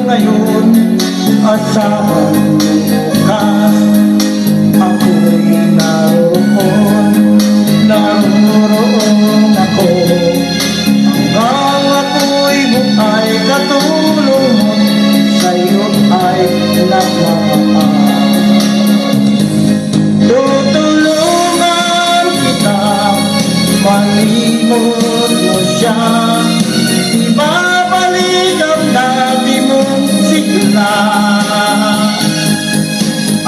ngayon at sa bukas ako'y naroon ako hanggang ako'y buhay katulong mo sa'yo ay nagmamahal. Tutulungan kita, malimot mo siya, ibabalik ang dati mong sigla.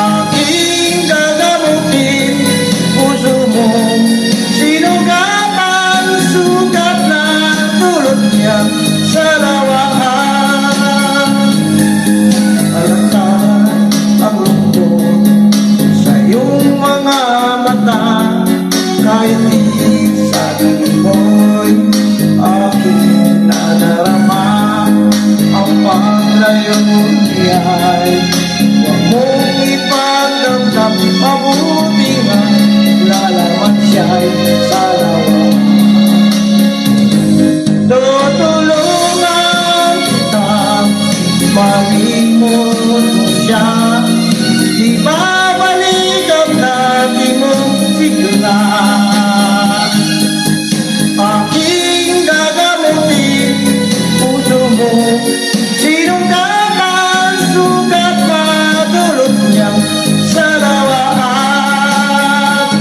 Aking gagamutin puso mo, sinugatan, sugat na tulad niya sa lawaan. Alangan ang lungkot sa iyong mga mata, kahit sabi mo'y aking nadarama. Ang paglayo niya'y huwag mong ipagdamdam, mabuti nga lalaman siya'y sa lawaan. Tutulungan kita, malimot mo siya, ibabalik ang dati mong sigla. Aking gagamutin puso mo, sinugatan, sugat madulot niyang sa lawaan.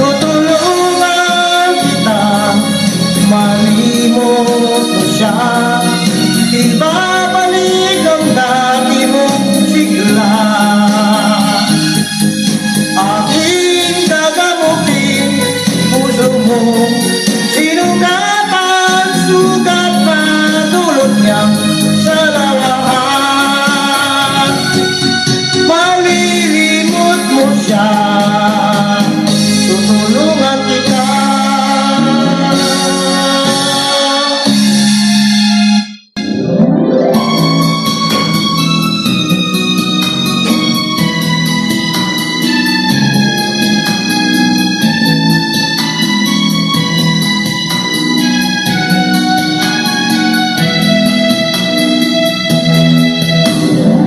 Tutulungan kita, malimot mo siya, ibabalik ang dati mong sigla. Aking gagamutin puso mo, sinugatan, sugat madulot niyang sa lawaan. Malilimot mo siya, tutulungan kita.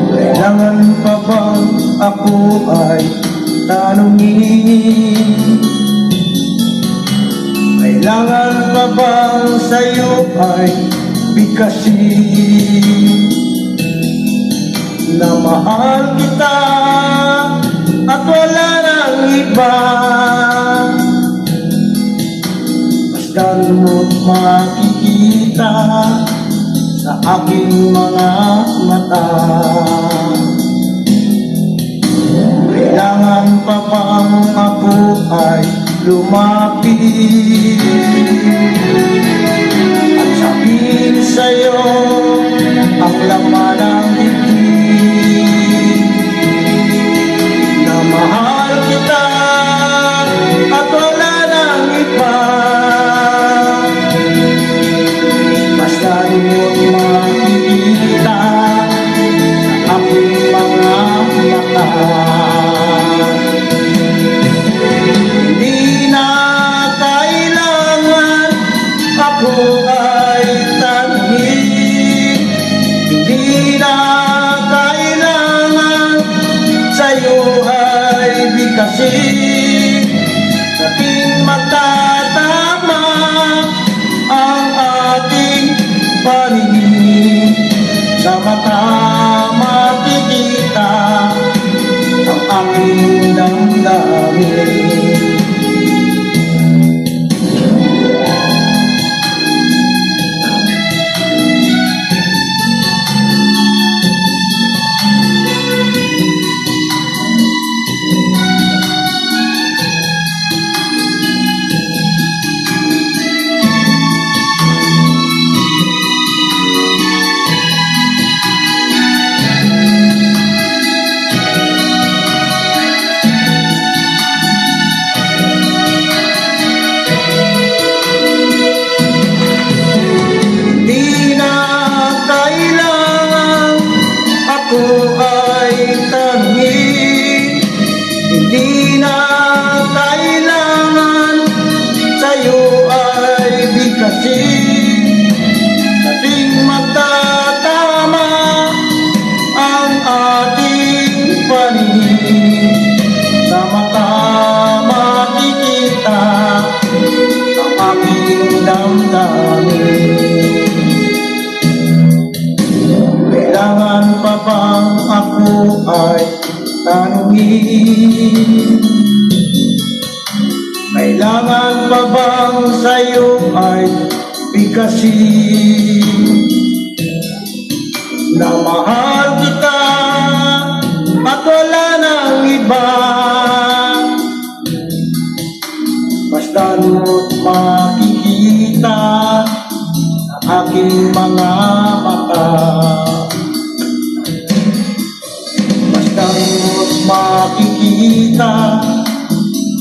Kailangan pa bang ako ay tanungin? Kailangan pa bang sa'yo ay bigkasin na mahal kita at wala nang iba? Basta mo't makikita sa aking mga mata. Kailangan pa bang ako ay lumapit at sabihin sa'yo ang laman ng dibdib, na mahal kita at wala nang iba? Basta mo't makikita sa aking mga mata. Hindi na kailangan ako ay tanungin, hindi na kailangan sa'yo ay bigkasin. Ating matatama ang ating paningin, sa mata makikita ang aking damdamin. ay tanungin, kailangan pa bang sa'yo ay bigkasin na mahal kita at wala nang iba? Basta mo't makikita ang aking mga mata, basta mo't makikita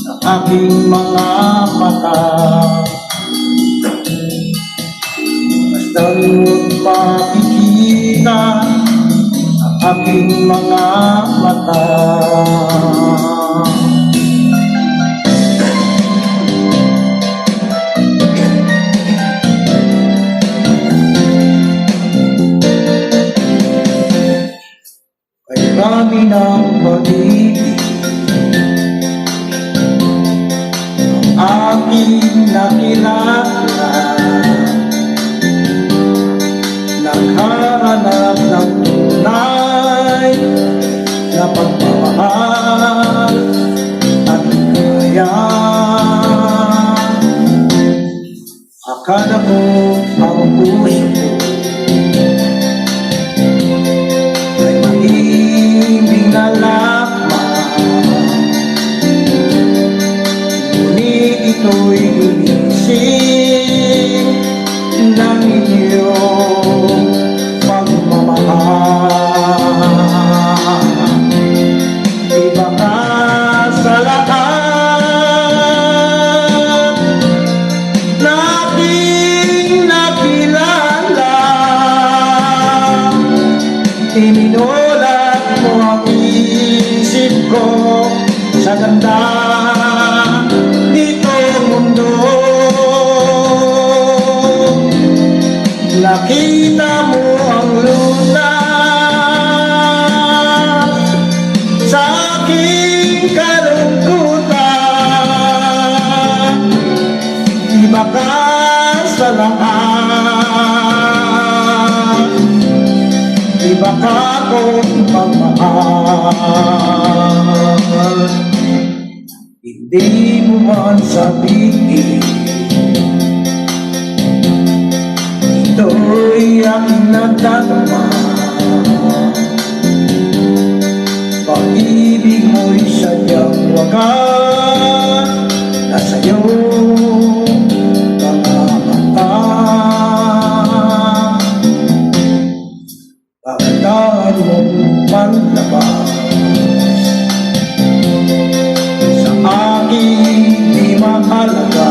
ang aking mga mata, basta mo't makikita ang aking mga mata. Kami ng pag-ibig ang aking nakilala, naghahanap ng tunay na pagmamahal at kaya akala ko ang puso ko ito'y ginising ng iyong pagmamahal. Iba ka sa lahat na aking nakilala, iminulat mo ang isip ko sa ganda mundo. Nakita mo ang lunas sa aking kalungkutan. Iba ka sa lahat, iba ka kong pagmahal. Hindi mo man sabihin, ito'y aking nadarama. Pag-ibig mo'y sadyang wagas na sa'yo mga mata. Pagdaan mong panlabas aking di mahalaga,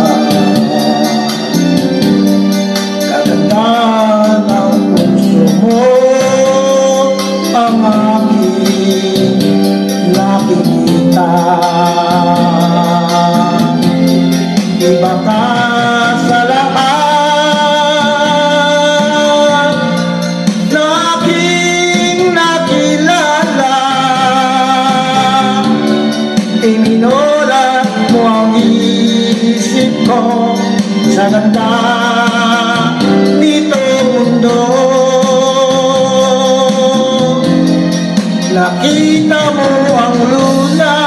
kagandahan ng puso mo ang aking nakikita. Iba ka sa lahat na aking nakilala, iminulat mo ang isip ko sa ganda nito mundo. Nakita mo ang lunas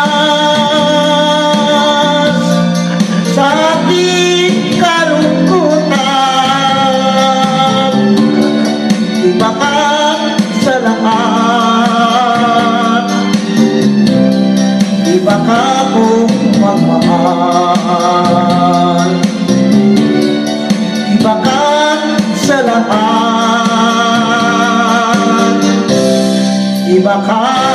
sa aking kalungkutan. Iba ka sa lahat, iba ka kong magmahal. Iba ka sa lahat, iba ka